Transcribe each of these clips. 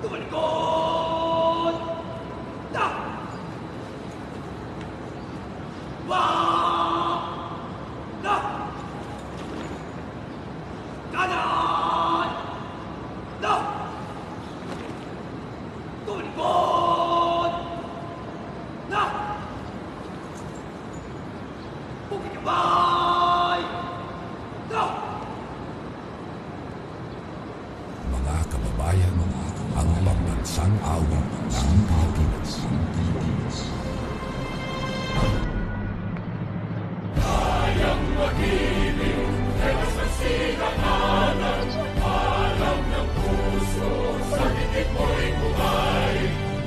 Tumalikod! Na! Wah! Na! Kanan! Na! Tumalikod! Na! Bukit Kabay! Na! Mga kababayan, ang pambansang awit ng Pilipinas. Kayang magiliw, tewas ng sigananan, alam ng puso, sa titik mo'y buhay.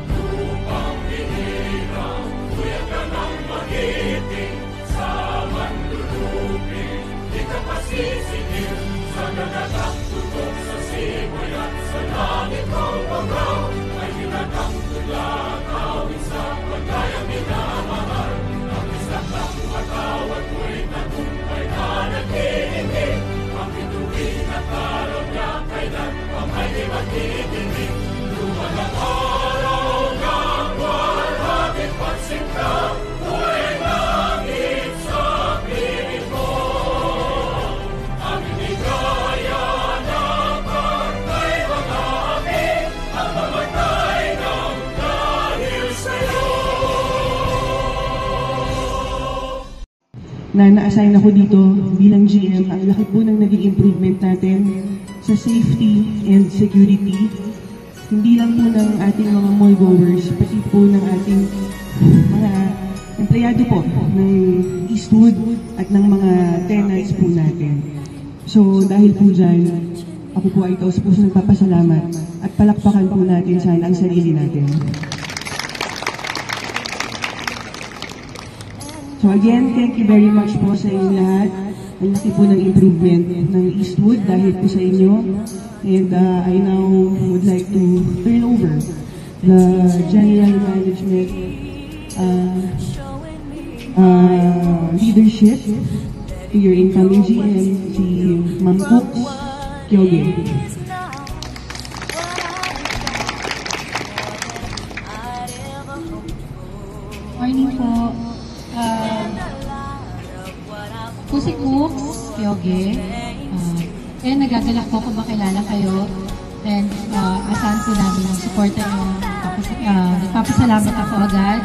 Lupang hinirang, tuyag ka ng magiting, sa manluluping, di ka pasisingil, sa ganagang tutok sa simoy at sa langit mong pagaw, ay hinatang tulad, awit sa pagkayang minamahal. Ang isang ng matawag mo'y tagumpay na naghihingi, ang bituin at araw niya kailan ang ay di magtitingin. Luman ang araw ng walhating pagsinta, buhay langit sa piling mo. Ang inigaya na pagkay mga api, ang mamatay ng dahil sa'yo. Na na-assign ako dito bilang GM, ang laki po ng naging improvement natin sa safety and security. Hindi lang po ng ating mga mall goers, pati po ng ating mga empleyado po ng Eastwood at ng mga tenants po natin. So dahil po dyan, ako po ay taus-puso nagpapasalamat at palakpakan po natin sana ang sarili natin. So again, thank you very much po sa inyo lahat. Ang laki po ng improvement ng Eastwood dahil po sa inyo. And I now would like to turn over the general management leadership to your incoming GM, si Ma'am Cooks Kyoge. Morning po. Po si Cooks Kyoge. Kaya nagagalak po kung makilala kayo. And asahan po namin ang supporta nyo. Nagpapasalamat ako agad.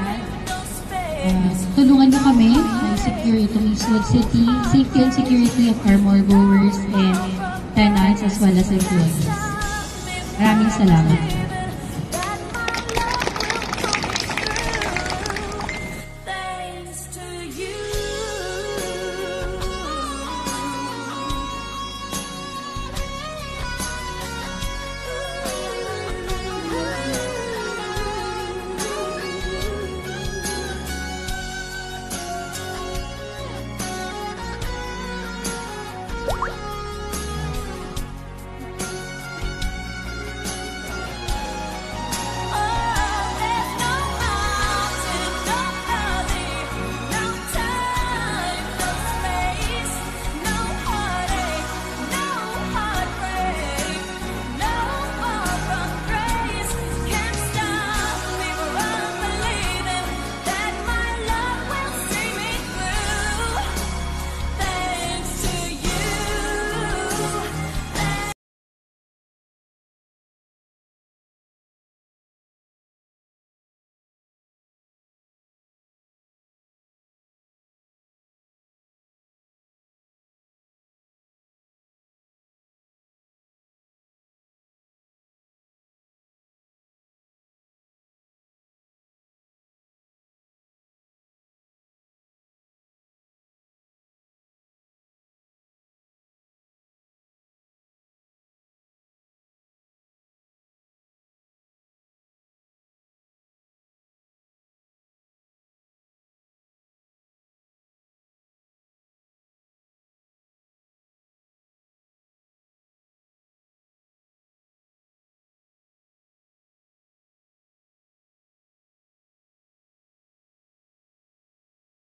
Tulungan nyo kami na secure itong Eastwood City, safety and security of our mall goers and tenants as well as employees. Maraming salamat.